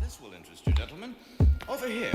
This will interest you, gentlemen. Over here.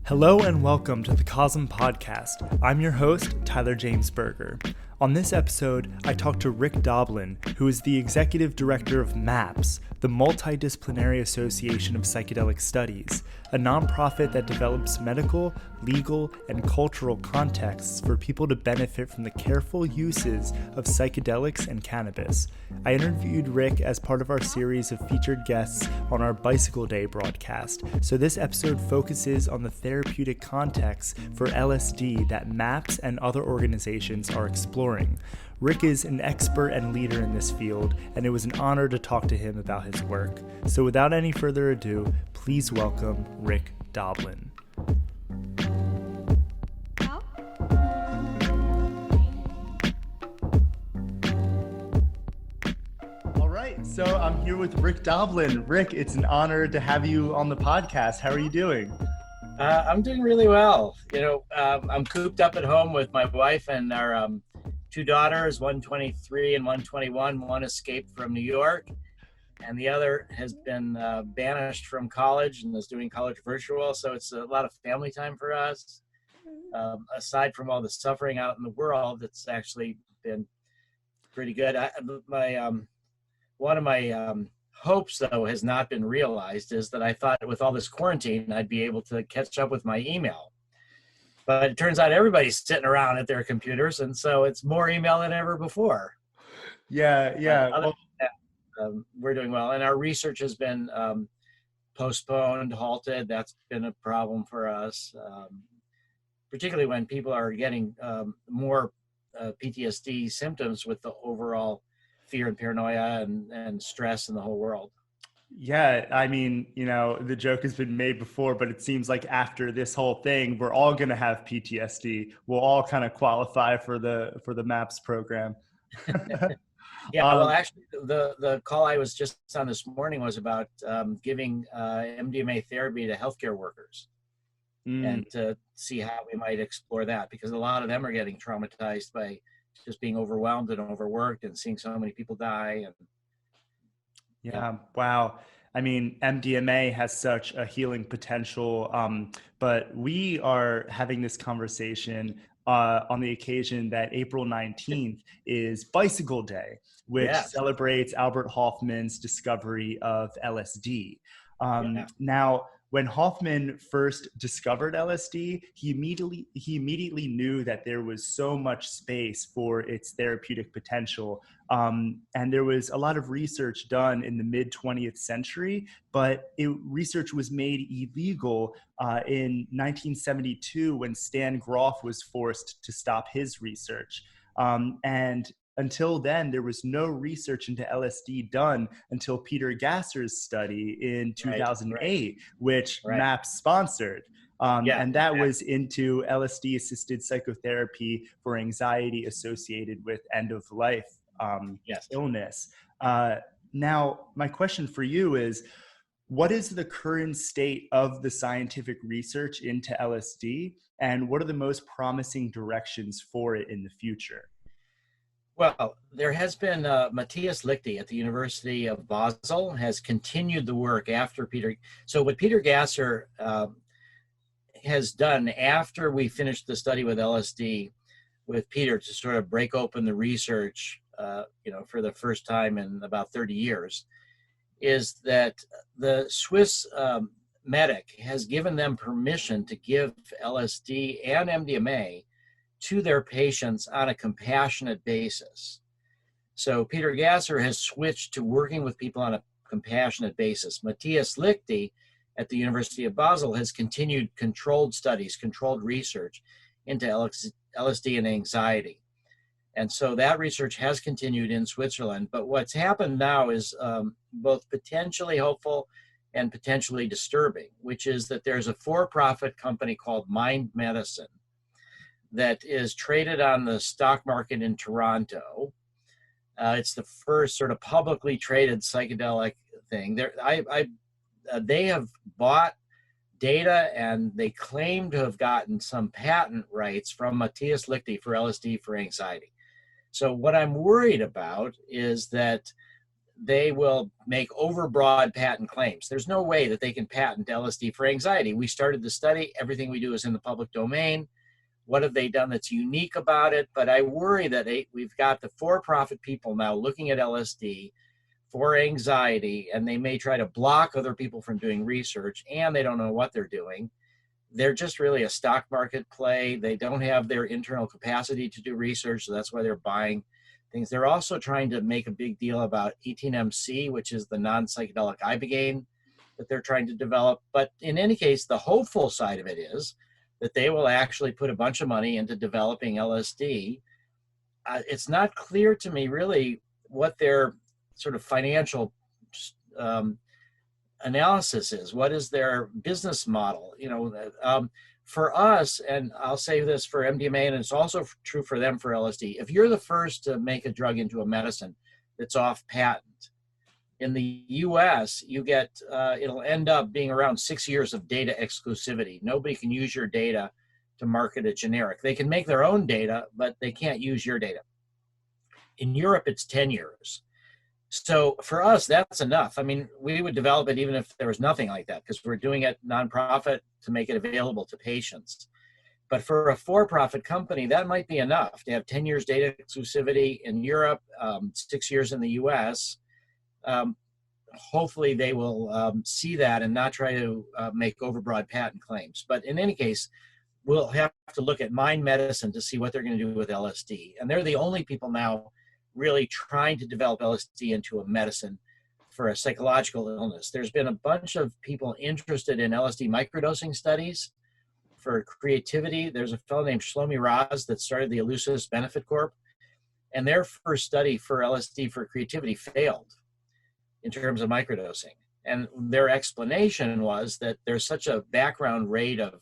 Hello and welcome to the Cosm Podcast. I'm your host, Tyler James Berger. On this episode, I talked to Rick Doblin, who is the executive director of MAPS, the Multidisciplinary Association of Psychedelic Studies, a nonprofit that develops medical, legal, and cultural contexts for people to benefit from the careful uses of psychedelics and cannabis. I interviewed Rick as part of our series of featured guests on our Bicycle Day broadcast, so this episode focuses on the therapeutic context for LSD that MAPS and other organizations are exploring. Rick is an expert and leader in this field, and it was an honor to talk to him about his work. So without any further ado, please welcome Rick Doblin. All right, so I'm here with Rick Doblin. Rick, it's an honor to have you on the podcast. How are you doing? I'm doing really well. I'm cooped up at home with my wife and our two daughters, one 23 and one 21. One escaped from New York, and the other has been banished from college and is doing college virtual. So it's a lot of family time for us. Aside from all the suffering out in the world, it's actually been pretty good. One of my hopes, though, has not been realized, is that I thought with all this quarantine, I'd be able to catch up with my email. But it turns out everybody's sitting around at their computers, and so it's more email than ever before. Yeah. We're doing well. And our research has been postponed, halted. That's been a problem for us, particularly when people are getting more PTSD symptoms with the overall fear and paranoia and stress in the whole world. Yeah, I mean, the joke has been made before, but it seems like after this whole thing, we're all going to have PTSD. We'll all kind of qualify for the MAPS program. Yeah, well, actually, the call I was just on this morning was about giving MDMA therapy to healthcare workers and to see how we might explore that, because a lot of them are getting traumatized by just being overwhelmed and overworked and seeing so many people die. And yeah, wow. I mean, MDMA has such a healing potential, but we are having this conversation on the occasion that April 19th is Bicycle Day, which celebrates Albert Hofmann's discovery of LSD. Now, when Hofmann first discovered LSD, he immediately knew that there was so much space for its therapeutic potential. And there was a lot of research done in the mid-20th century, but research was made illegal in 1972 when Stan Grof was forced to stop his research. And until then, there was no research into LSD done until Peter Gasser's study in 2008, which MAPS sponsored. And that was into LSD-assisted psychotherapy for anxiety associated with end-of-life illness. Now, my question for you is, what is the current state of the scientific research into LSD, and what are the most promising directions for it in the future? Well, there has been Matthias Lichty at the University of Basel has continued the work after Peter. So what Peter Gasser has done after we finished the study with LSD with Peter to sort of break open the research, for the first time in about 30 years, is that the Swiss medic has given them permission to give LSD and MDMA to their patients on a compassionate basis. So Peter Gasser has switched to working with people on a compassionate basis. Matthias Lichty at the University of Basel has continued controlled studies, controlled research into LSD and anxiety. And so that research has continued in Switzerland. But what's happened now is both potentially hopeful and potentially disturbing, which is that there's a for-profit company called Mind Medicine that is traded on the stock market in Toronto. It's the first sort of publicly traded psychedelic thing. They have bought data, and they claim to have gotten some patent rights from Matthias Lichty for LSD for anxiety. So what I'm worried about is that they will make overbroad patent claims. There's no way that they can patent LSD for anxiety. We started the study. Everything we do is in the public domain. What have they done that's unique about it? But I worry that we've got the for-profit people now looking at LSD for anxiety, and they may try to block other people from doing research, and they don't know what they're doing. They're just really a stock market play. They don't have their internal capacity to do research, so that's why they're buying things. They're also trying to make a big deal about 18MC, which is the non-psychedelic ibogaine that they're trying to develop. But in any case, the hopeful side of it is that they will actually put a bunch of money into developing LSD. It's not clear to me really what their sort of financial analysis is. What is their business model? For us, and I'll say this for MDMA, and it's also true for them for LSD, if you're the first to make a drug into a medicine that's off patent, in the US, you get, it'll end up being around 6 years of data exclusivity. Nobody can use your data to market a generic. They can make their own data, but they can't use your data. In Europe, it's 10 years. So for us, that's enough. I mean, we would develop it even if there was nothing like that, because we're doing it nonprofit to make it available to patients. But for a for-profit company, that might be enough to have 10 years data exclusivity in Europe, 6 years in the US. Hopefully they will see that and not try to make overbroad patent claims. But in any case, we'll have to look at mind medicine to see what they're going to do with LSD. And they're the only people now really trying to develop LSD into a medicine for a psychological illness. There's been a bunch of people interested in LSD microdosing studies for creativity. There's a fellow named Shlomi Raz that started the Elucis Benefit Corp, and their first study for LSD for creativity failed in terms of microdosing. And their explanation was that there's such a background rate of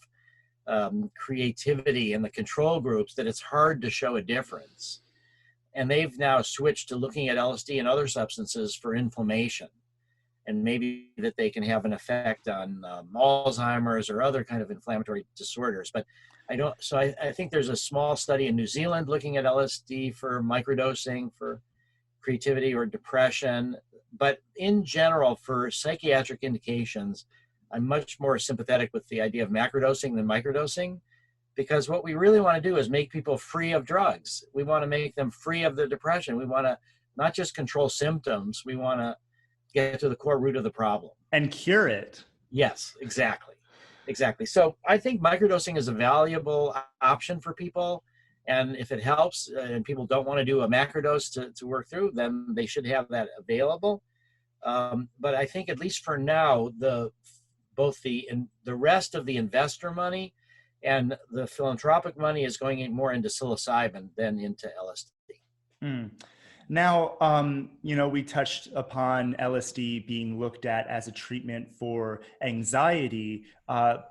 creativity in the control groups that it's hard to show a difference. And they've now switched to looking at LSD and other substances for inflammation, and maybe that they can have an effect on Alzheimer's or other kind of inflammatory disorders. But I think there's a small study in New Zealand looking at LSD for microdosing for creativity or depression. But in general, for psychiatric indications, I'm much more sympathetic with the idea of macrodosing than microdosing, because what we really want to do is make people free of drugs. We want to make them free of the depression. We want to not just control symptoms, we want to get to the core root of the problem. And cure it. Yes, exactly. Exactly. So I think microdosing is a valuable option for people. And if it helps and people don't want to do a macrodose to work through, then they should have that available. But I think at least for now, both the rest of the investor money and the philanthropic money is going more into psilocybin than into LSD. Now, we touched upon LSD being looked at as a treatment for anxiety, but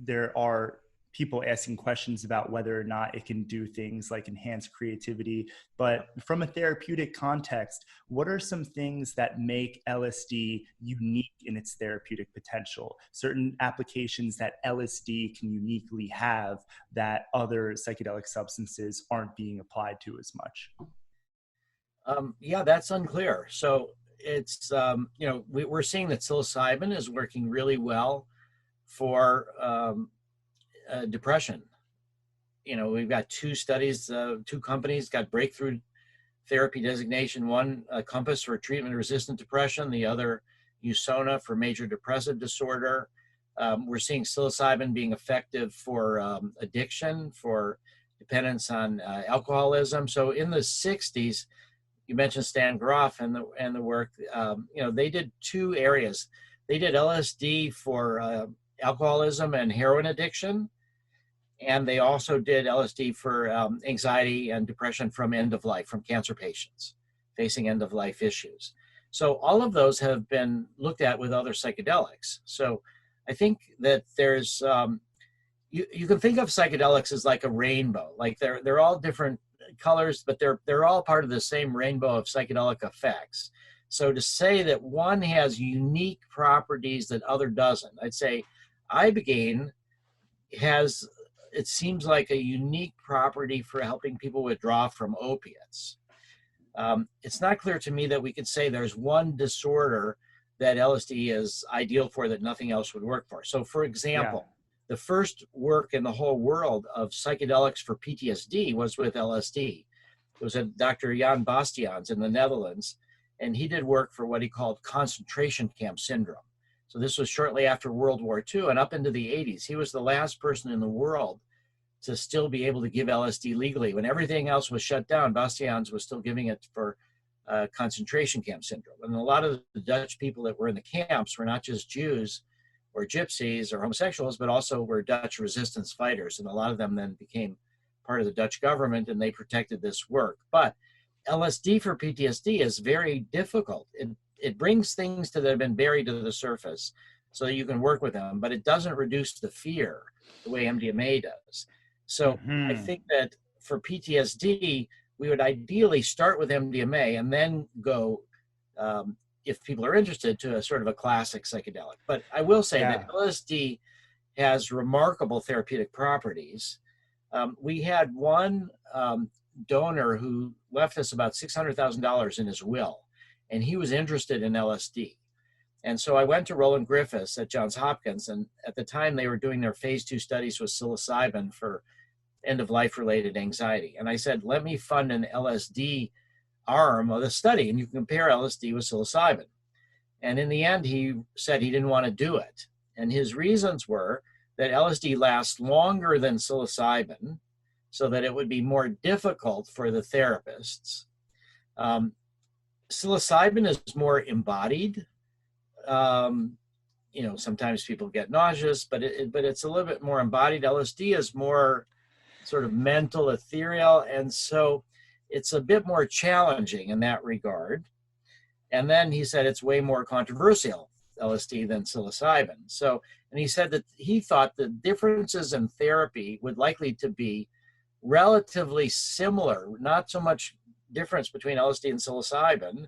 there are people asking questions about whether or not it can do things like enhance creativity. But from a therapeutic context, what are some things that make LSD unique in its therapeutic potential? Certain applications that LSD can uniquely have that other psychedelic substances aren't being applied to as much? Yeah, that's unclear. So it's, we're seeing that psilocybin is working really well for depression. We've got two studies, two companies got breakthrough therapy designation, one Compass for treatment-resistant depression, the other Usona for major depressive disorder. We're seeing psilocybin being effective for addiction, for dependence on alcoholism. So in the 60s, you mentioned Stan Grof and the work, they did two areas. They did LSD for alcoholism and heroin addiction, and they also did LSD for anxiety and depression from end of life, from cancer patients facing end of life issues. So all of those have been looked at with other psychedelics. So I think that there's, you can think of psychedelics as like a rainbow, like they're all different colors, but they're all part of the same rainbow of psychedelic effects. So to say that one has unique properties that other doesn't, I'd say ibogaine has, it seems like a unique property for helping people withdraw from opiates. It's not clear to me that we could say there's one disorder that LSD is ideal for that nothing else would work for. So for example, the first work in the whole world of psychedelics for PTSD was with LSD. It was a Dr. Jan Bastiaans in the Netherlands, and he did work for what he called concentration camp syndrome. So this was shortly after World War II and up into the 80s. He was the last person in the world to still be able to give LSD legally. When everything else was shut down, Bastiaans was still giving it for concentration camp syndrome. And a lot of the Dutch people that were in the camps were not just Jews or gypsies or homosexuals, but also were Dutch resistance fighters. And a lot of them then became part of the Dutch government, and they protected this work. But LSD for PTSD is very difficult. It brings things that have been buried to the surface so that you can work with them, but it doesn't reduce the fear the way MDMA does. So I think that for PTSD, we would ideally start with MDMA and then go, if people are interested, to a sort of a classic psychedelic. But I will say that LSD has remarkable therapeutic properties. We had one donor who left us about $600,000 in his will, and he was interested in LSD. And so I went to Roland Griffiths at Johns Hopkins, and at the time they were doing their phase 2 studies with psilocybin for end-of-life related anxiety. And I said, let me fund an LSD arm of the study, and you can compare LSD with psilocybin. And in the end, he said he didn't want to do it. And his reasons were that LSD lasts longer than psilocybin, so that it would be more difficult for the therapists. Psilocybin is more embodied. Sometimes people get nauseous, but it's a little bit more embodied. LSD is more sort of mental, ethereal, and so it's a bit more challenging in that regard. And then he said it's way more controversial, LSD, than psilocybin. So, and he said that he thought the differences in therapy would likely to be relatively similar, not so much difference between LSD and psilocybin,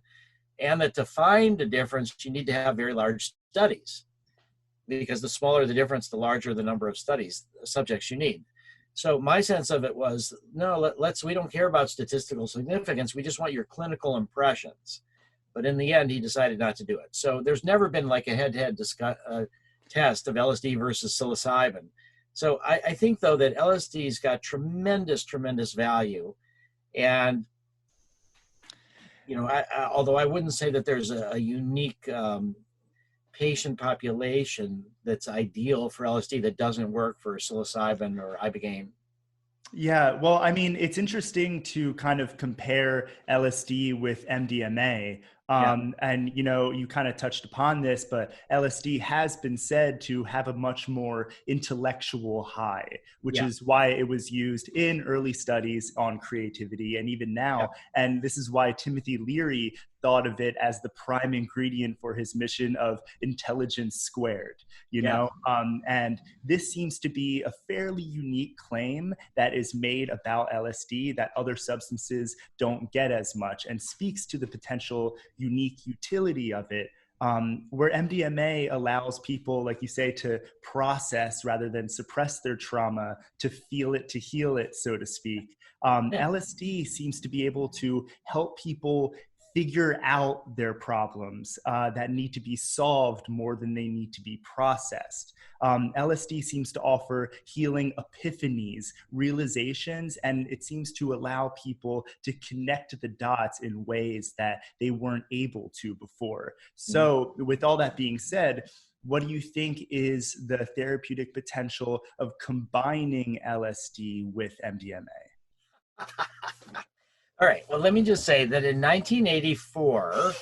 and that to find a difference, you need to have very large studies, because the smaller the difference, the larger the number of subjects you need. So my sense of it was, no, we don't care about statistical significance. We just want your clinical impressions. But in the end, he decided not to do it. So there's never been like a head-to-head test of LSD versus psilocybin. So I think, though, that LSD's got tremendous, tremendous value. And, although I wouldn't say that there's a unique patient population that's ideal for LSD that doesn't work for psilocybin or ibogaine. Yeah, well, I mean, it's interesting to kind of compare LSD with MDMA. And, you kind of touched upon this, but LSD has been said to have a much more intellectual high, which is why it was used in early studies on creativity and even now. And this is why Timothy Leary thought of it as the prime ingredient for his mission of intelligence squared, and this seems to be a fairly unique claim that is made about LSD that other substances don't get as much, and speaks to the potential unique utility of it, where MDMA allows people, like you say, to process rather than suppress their trauma, to feel it, to heal it, so to speak. LSD seems to be able to help people figure out their problems that need to be solved more than they need to be processed. LSD seems to offer healing epiphanies, realizations, and it seems to allow people to connect the dots in ways that they weren't able to before. So with all that being said, what do you think is the therapeutic potential of combining LSD with MDMA? All right, well, let me just say that in 1984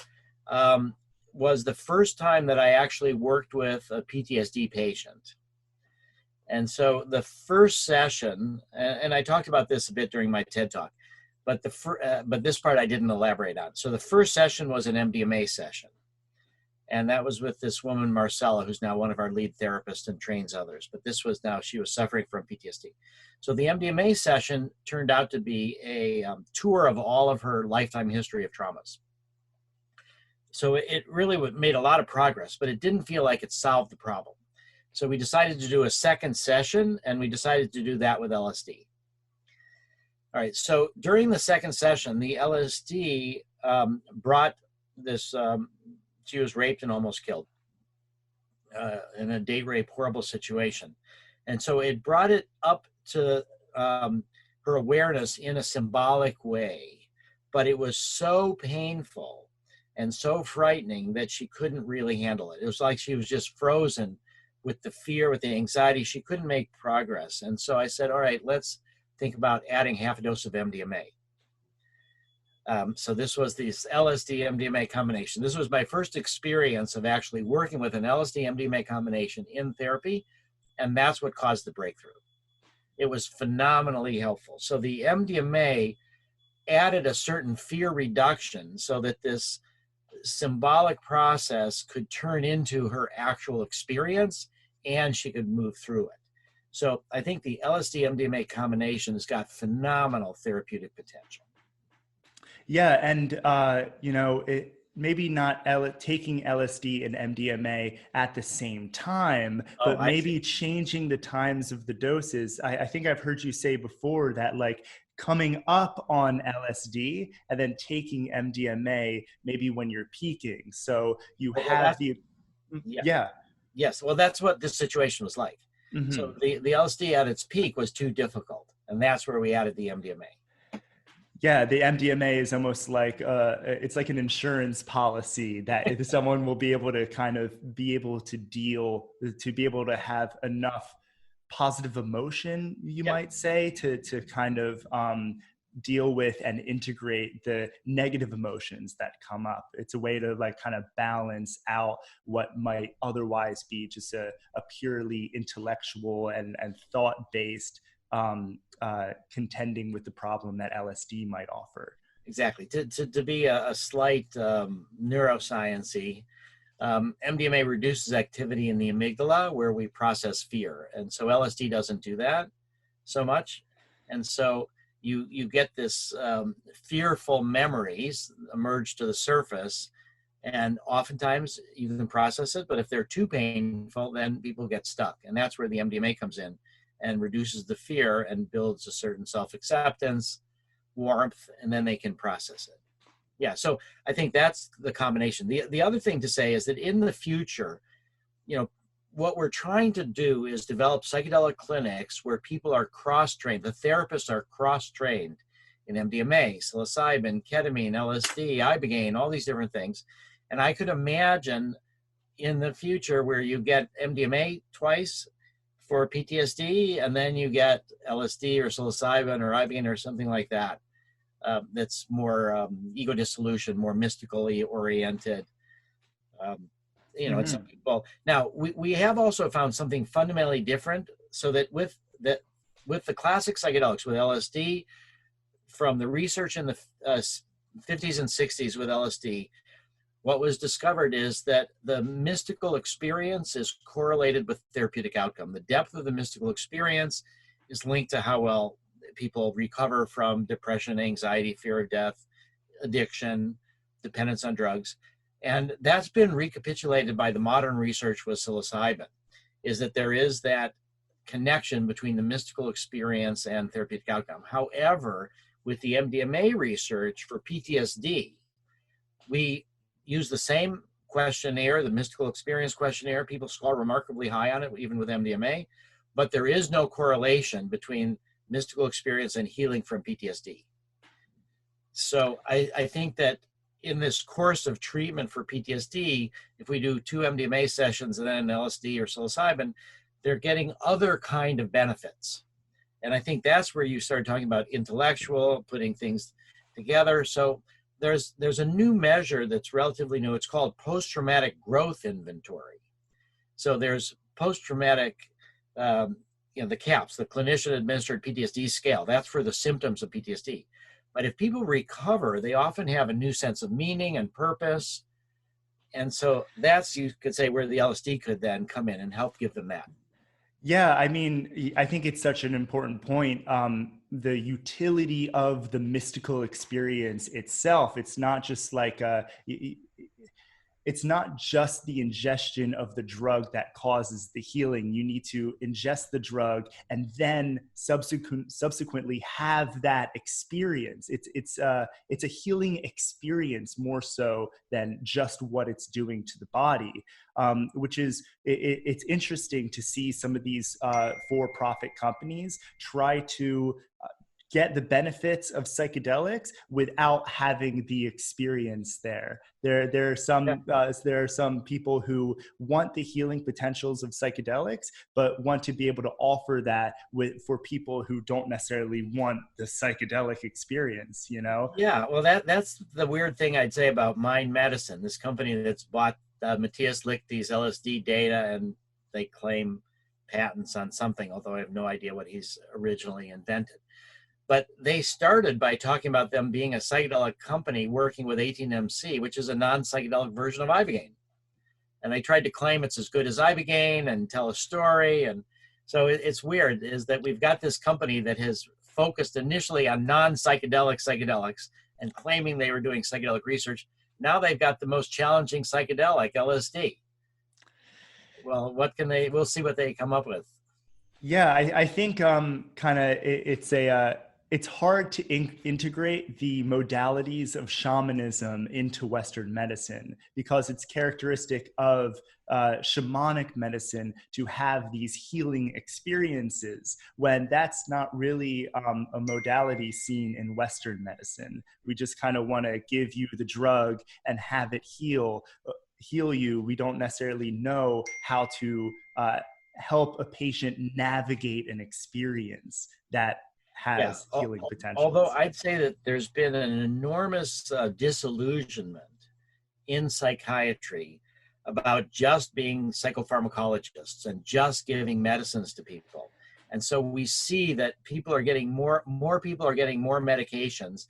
was the first time that I actually worked with a PTSD patient. And so the first session, and I talked about this a bit during my TED Talk, but this part I didn't elaborate on. So the first session was an MDMA session. And that was with this woman, Marcella, who's now one of our lead therapists and trains others. But this was now, she was suffering from PTSD. So the MDMA session turned out to be a tour of all of her lifetime history of traumas. So it really made a lot of progress, but it didn't feel like it solved the problem. So we decided to do a second session, and we decided to do that with LSD. All right, so during the second session, the LSD brought this, she was raped and almost killed in a date rape, horrible situation. And so it brought it up to her awareness in a symbolic way, but it was so painful and so frightening that she couldn't really handle it. It was like she was just frozen with the fear, with the anxiety. She couldn't make progress. And so I said, all right, let's think about adding half a dose of MDMA. So this was this LSD MDMA combination. This was my first experience of actually working with an LSD MDMA combination in therapy, and that's what caused the breakthrough. It was phenomenally helpful. So the MDMA added a certain fear reduction so that this symbolic process could turn into her actual experience and she could move through it. So I think the LSD MDMA combination has got phenomenal therapeutic potential. Yeah, and it maybe not taking LSD and MDMA at the same time, but maybe changing the times of the doses. I think I've heard you say before that like coming up on LSD and then taking MDMA maybe when you're peaking. So you have Yes, well, that's what this situation was like. Mm-hmm. So the LSD at its peak was too difficult, and that's where we added the MDMA. Yeah, the MDMA is almost like it's like an insurance policy that if someone will be able to kind of be able to be able to have enough positive emotion, you might say, to kind of deal with and integrate the negative emotions that come up. It's a way to like kind of balance out what might otherwise be just a purely intellectual and thought-based contending with the problem that LSD might offer. Exactly. To be a slight neuroscience-y, MDMA reduces activity in the amygdala where we process fear. And so LSD doesn't do that so much. And so you get this fearful memories emerge to the surface, and oftentimes you can process it, but if they're too painful, then people get stuck. And that's where the MDMA comes in and reduces the fear and builds a certain self-acceptance, warmth, and then they can process it. Yeah, so I think that's the combination. The other thing to say is that in the future, what we're trying to do is develop psychedelic clinics where people are cross-trained. The therapists are cross-trained in MDMA, psilocybin, ketamine, LSD, ibogaine, all these different things. And I could imagine in the future where you get MDMA twice for PTSD, and then you get LSD or psilocybin or ibogaine or something like that. That's more ego dissolution, more mystically oriented. It's some people. Now we have also found something fundamentally different, so that with the classic psychedelics, with LSD, from the research in the 50s and 60s with LSD, what was discovered is that the mystical experience is correlated with therapeutic outcome. The depth of the mystical experience is linked to how well people recover from depression, anxiety, fear of death, addiction, dependence on drugs. And that's been recapitulated by the modern research with psilocybin, is that there is that connection between the mystical experience and therapeutic outcome. However, with the MDMA research for PTSD, we use the same questionnaire, the mystical experience questionnaire. People score remarkably high on it, even with MDMA, but there is no correlation between mystical experience and healing from PTSD. So I think that in this course of treatment for PTSD, if we do 2 MDMA sessions and then LSD or psilocybin, they're getting other kind of benefits. And I think that's where you start talking about intellectual, putting things together. So there's a new measure that's relatively new. It's called post-traumatic growth inventory. So there's post-traumatic, the CAPS, the clinician administered PTSD scale. That's for the symptoms of PTSD. But if people recover, they often have a new sense of meaning and purpose. And so that's, you could say, where the LSD could then come in and help give them that. Yeah, I mean, I think it's such an important point. The utility of the mystical experience itself. It's not just like it's not just the ingestion of the drug that causes the healing. You need to ingest the drug and then subsequently have that experience. It's a healing experience more so than just what it's doing to the body, which is, it's interesting to see some of these for-profit companies try to get the benefits of psychedelics without having the experience there. There are some people who want the healing potentials of psychedelics, but want to be able to offer that for people who don't necessarily want the psychedelic experience, you know? Yeah, well, that's the weird thing I'd say about Mind Medicine, this company that's bought Matthias Lichty's LSD data, and they claim patents on something, although I have no idea what he's originally invented. But they started by talking about them being a psychedelic company working with 18MC, which is a non-psychedelic version of Ibogaine. And they tried to claim it's as good as Ibogaine and tell a story. And so it's weird, is that we've got this company that has focused initially on non-psychedelic psychedelics and claiming they were doing psychedelic research. Now they've got the most challenging psychedelic, LSD. Well, we'll see what they come up with. Yeah, I think it's hard to integrate the modalities of shamanism into Western medicine, because it's characteristic of shamanic medicine to have these healing experiences, when that's not really a modality seen in Western medicine. We just kind of want to give you the drug and have it heal you. We don't necessarily know how to help a patient navigate an experience that has healing potential. Although I'd say that there's been an enormous disillusionment in psychiatry about just being psychopharmacologists and just giving medicines to people. And so we see that people are getting more people are getting more medications,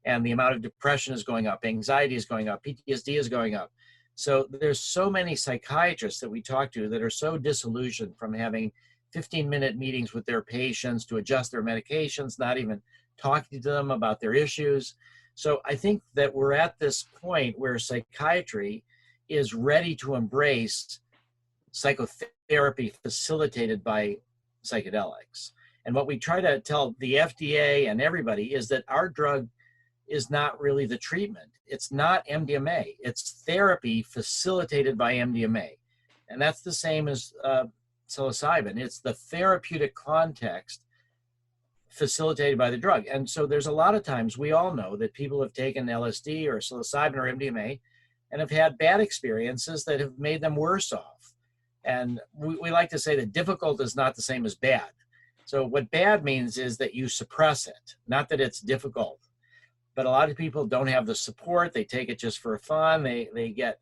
and the amount of depression is going up, anxiety is going up, PTSD is going up. So there's so many psychiatrists that we talk to that are so disillusioned from having 15-minute meetings with their patients to adjust their medications, not even talking to them about their issues. So I think that we're at this point where psychiatry is ready to embrace psychotherapy facilitated by psychedelics. And what we try to tell the FDA and everybody is that our drug is not really the treatment. It's not MDMA. It's therapy facilitated by MDMA. And that's the same as psilocybin. It's the therapeutic context facilitated by the drug. And so there's a lot of times, we all know that people have taken LSD or psilocybin or MDMA and have had bad experiences that have made them worse off. And we like to say that difficult is not the same as bad. So what bad means is that you suppress it, not that it's difficult. But a lot of people don't have the support. They take it just for fun. They get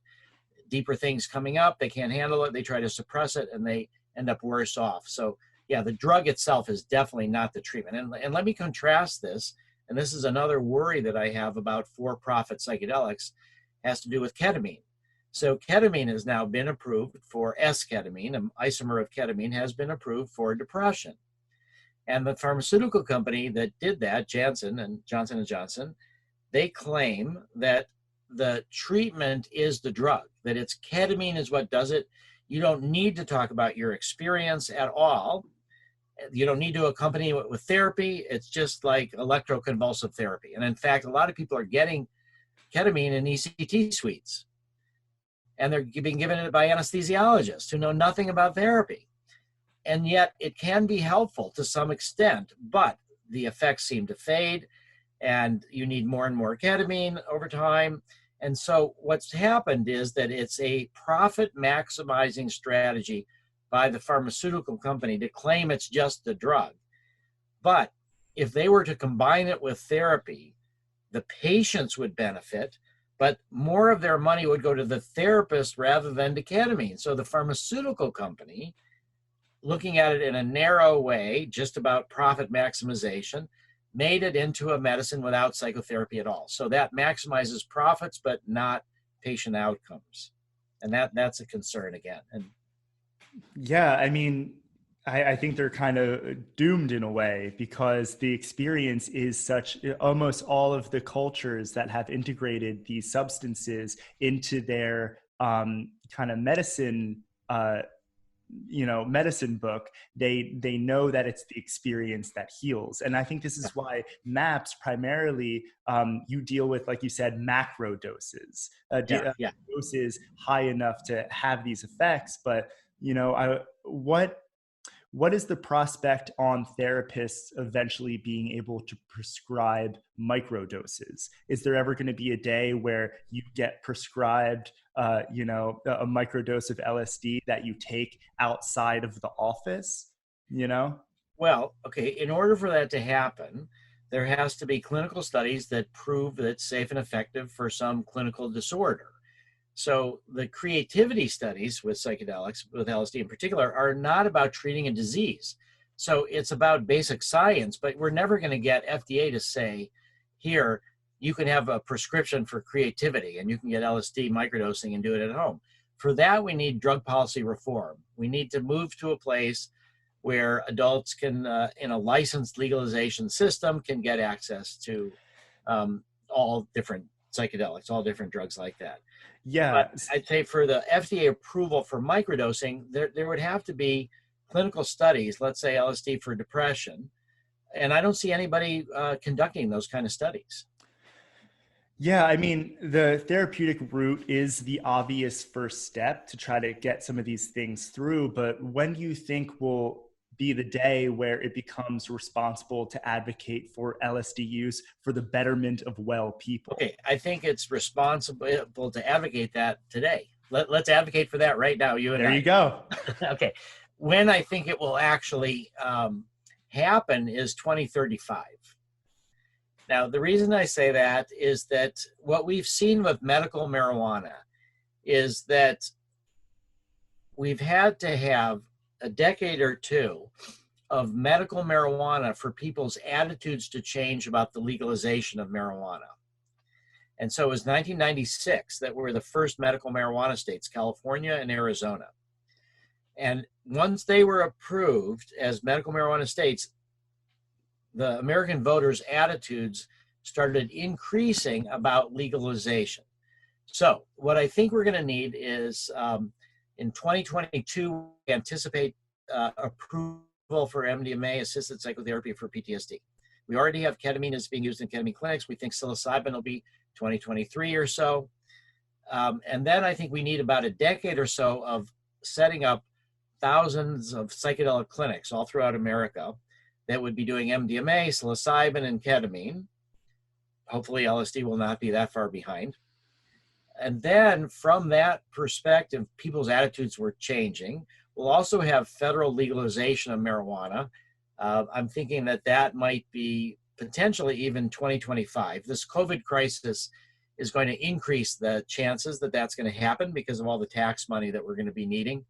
deeper things coming up. They can't handle it. They try to suppress it, and they end up worse off. So yeah, the drug itself is definitely not the treatment. And let me contrast this, and this is another worry that I have about for-profit psychedelics, has to do with ketamine. So ketamine has now been approved for S-ketamine, an isomer of ketamine has been approved for depression. And the pharmaceutical company that did that, Johnson & Johnson, they claim that the treatment is the drug, that it's ketamine is what does it. You don't need to talk about your experience at all. You don't need to accompany it with therapy. It's just like electroconvulsive therapy. And in fact, a lot of people are getting ketamine in ECT suites, and they're being given it by anesthesiologists who know nothing about therapy. And yet it can be helpful to some extent, but the effects seem to fade, and you need more and more ketamine over time. And so what's happened is that it's a profit maximizing strategy by the pharmaceutical company to claim it's just the drug. But if they were to combine it with therapy, the patients would benefit, but more of their money would go to the therapist rather than to ketamine. So the pharmaceutical company, looking at it in a narrow way, just about profit maximization, made it into a medicine without psychotherapy at all. So that maximizes profits, but not patient outcomes. And that's a concern again. And yeah, I mean, I think they're kind of doomed in a way, because the experience is such, almost all of the cultures that have integrated these substances into their kind of medicine, medicine book, they know that it's the experience that heals. And I think this is why MAPS primarily, you deal with, like you said, macro doses, doses high enough to have these effects. But, what is the prospect on therapists eventually being able to prescribe microdoses? Is there ever going to be a day where you get prescribed, a microdose of LSD that you take outside of the office, Well, okay, in order for that to happen, there has to be clinical studies that prove that it's safe and effective for some clinical disorder. So the creativity studies with psychedelics, with LSD in particular, are not about treating a disease. So it's about basic science, but we're never going to get FDA to say, here, you can have a prescription for creativity and you can get LSD microdosing and do it at home. For that, we need drug policy reform. We need to move to a place where adults can, in a licensed legalization system, can get access to all different psychedelics, all different drugs like that. Yeah. But I'd say for the FDA approval for microdosing, there would have to be clinical studies, let's say LSD for depression. And I don't see anybody conducting those kind of studies. Yeah, I mean, the therapeutic route is the obvious first step to try to get some of these things through. But when do you think will be the day where it becomes responsible to advocate for LSD use for the betterment of well people? Okay, I think it's responsible to advocate that today. Let's advocate for that right now, you and I. There you go. Okay, when I think it will actually happen is 2035. Now, the reason I say that is that what we've seen with medical marijuana is that we've had to have a decade or two of medical marijuana for people's attitudes to change about the legalization of marijuana. And so it was 1996 that were the first medical marijuana states, California and Arizona. And once they were approved as medical marijuana states, the American voters' attitudes started increasing about legalization. So what I think we're going to need is in 2022, we anticipate approval for MDMA assisted psychotherapy for PTSD. We already have ketamine is being used in ketamine clinics. We think psilocybin will be 2023 or so. And then I think we need about a decade or so of setting up thousands of psychedelic clinics all throughout America that would be doing MDMA, psilocybin, and ketamine. Hopefully LSD will not be that far behind. And then from that perspective, people's attitudes were changing. We'll also have federal legalization of marijuana. I'm thinking that that might be potentially even 2025. This COVID crisis is going to increase the chances that that's going to happen because of all the tax money that we're going to be needing.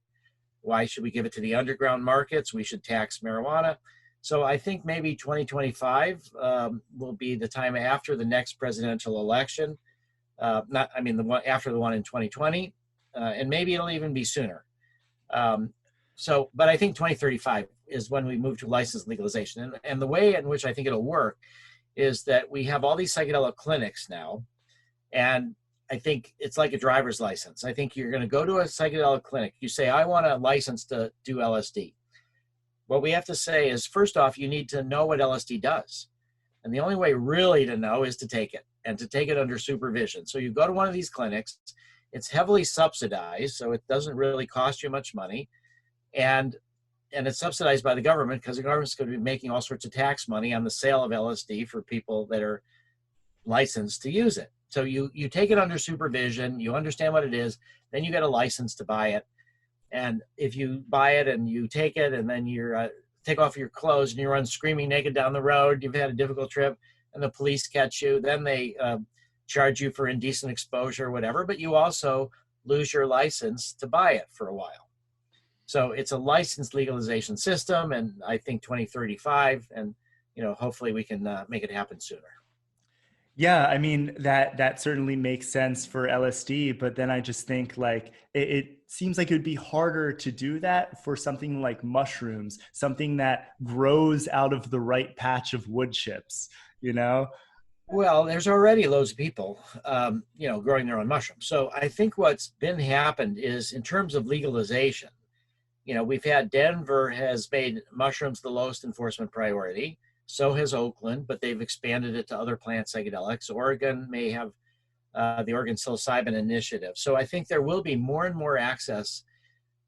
Why should we give it to the underground markets? We should tax marijuana. So I think maybe 2025 will be the time after the next presidential election. The one after the one in 2020, and maybe it'll even be sooner. But I think 2035 is when we move to licensed legalization. And the way in which I think it'll work is that we have all these psychedelic clinics now, and I think it's like a driver's license. I think you're going to go to a psychedelic clinic. You say, I want a license to do LSD. What we have to say is, first off, you need to know what LSD does. And the only way really to know is to take it, and to take it under supervision. So you go to one of these clinics, it's heavily subsidized, so it doesn't really cost you much money. And it's subsidized by the government because the government's going to be making all sorts of tax money on the sale of LSD for people that are licensed to use it. So you take it under supervision, you understand what it is, then you get a license to buy it. And if you buy it and you take it and then you take off your clothes and you run screaming naked down the road, you've had a difficult trip, and the police catch you, then they charge you for indecent exposure or whatever, but you also lose your license to buy it for a while. So it's a licensed legalization system, and I think 2035, and hopefully we can make it happen sooner. Yeah, I mean, that certainly makes sense for LSD, but then I just think like it seems like it would be harder to do that for something like mushrooms, something that grows out of the right patch of wood chips, Well, there's already loads of people, growing their own mushrooms. So I think what's happened is in terms of legalization, we've had Denver has made mushrooms the lowest enforcement priority. So has Oakland, but they've expanded it to other plant psychedelics. Oregon may have the Oregon Psilocybin Initiative. So I think there will be more and more access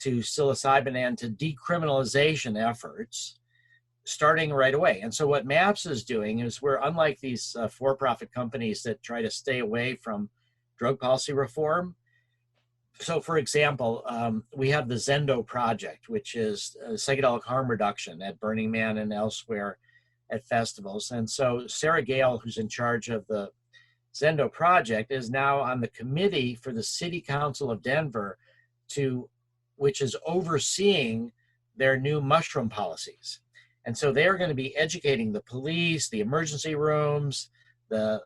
to psilocybin and to decriminalization efforts starting right away. And so what MAPS is doing is we're unlike these for-profit companies that try to stay away from drug policy reform. So for example, we have the Zendo Project, which is psychedelic harm reduction at Burning Man and elsewhere at festivals. And so Sarah Gale, who's in charge of the Zendo Project, is now on the committee for the City Council of Denver, which is overseeing their new mushroom policies. And so they're going to be educating the police, the emergency rooms, the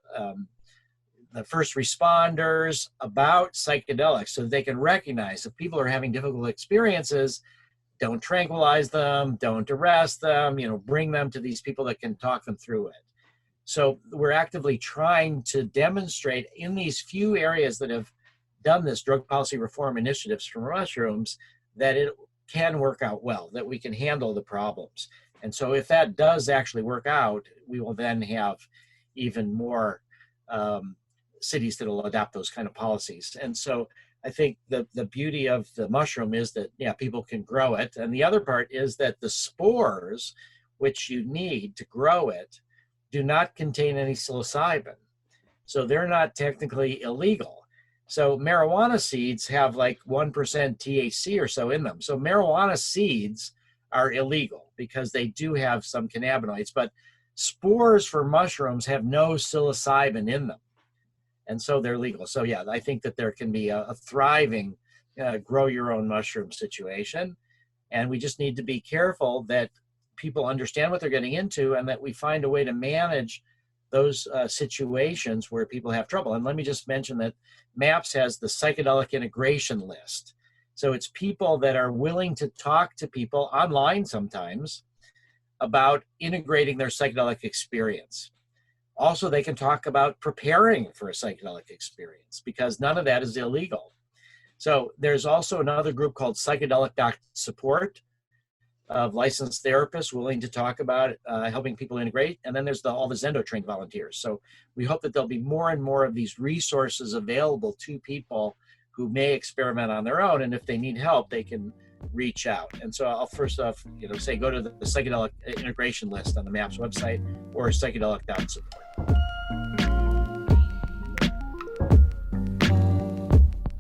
first responders about psychedelics so that they can recognize if people are having difficult experiences, don't tranquilize them, don't arrest them, bring them to these people that can talk them through it. So we're actively trying to demonstrate in these few areas that have done this drug policy reform initiatives for mushrooms that it can work out well, that we can handle the problems. And so if that does actually work out, we will then have even more cities that will adopt those kind of policies. And so I think the beauty of the mushroom is that, people can grow it. And the other part is that the spores, which you need to grow it, do not contain any psilocybin. So they're not technically illegal. So marijuana seeds have like 1% THC or so in them. So marijuana seeds are illegal because they do have some cannabinoids, but spores for mushrooms have no psilocybin in them. And so they're legal. So I think that there can be a thriving grow your own mushroom situation. And we just need to be careful that people understand what they're getting into and that we find a way to manage those situations where people have trouble. And let me just mention that MAPS has the psychedelic integration list. So it's people that are willing to talk to people online sometimes about integrating their psychedelic experience. Also, they can talk about preparing for a psychedelic experience because none of that is illegal. So there's also another group called Psychedelic Doc Support of licensed therapists willing to talk about helping people integrate. And then there's all the Zendo trained volunteers. So we hope that there'll be more and more of these resources available to people who may experiment on their own. And if they need help, they can reach out. And so I'll first off, say go to the psychedelic integration list on the MAPS website or psychedelic.support.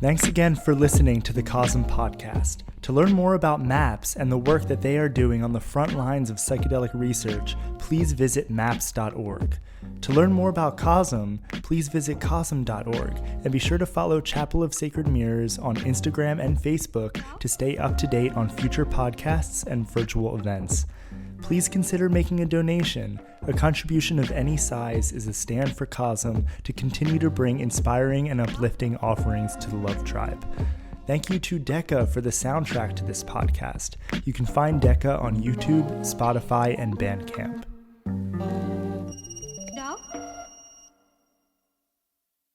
Thanks again for listening to the COSM podcast. To learn more about MAPS and the work that they are doing on the front lines of psychedelic research, please visit maps.org. To learn more about COSM, please visit cosm.org and be sure to follow Chapel of Sacred Mirrors on Instagram and Facebook to stay up to date on future podcasts and virtual events. Please consider making a donation. A contribution of any size is a stand for COSM to continue to bring inspiring and uplifting offerings to the Love Tribe. Thank you to Deca for the soundtrack to this podcast. You can find Deca on YouTube, Spotify, and Bandcamp.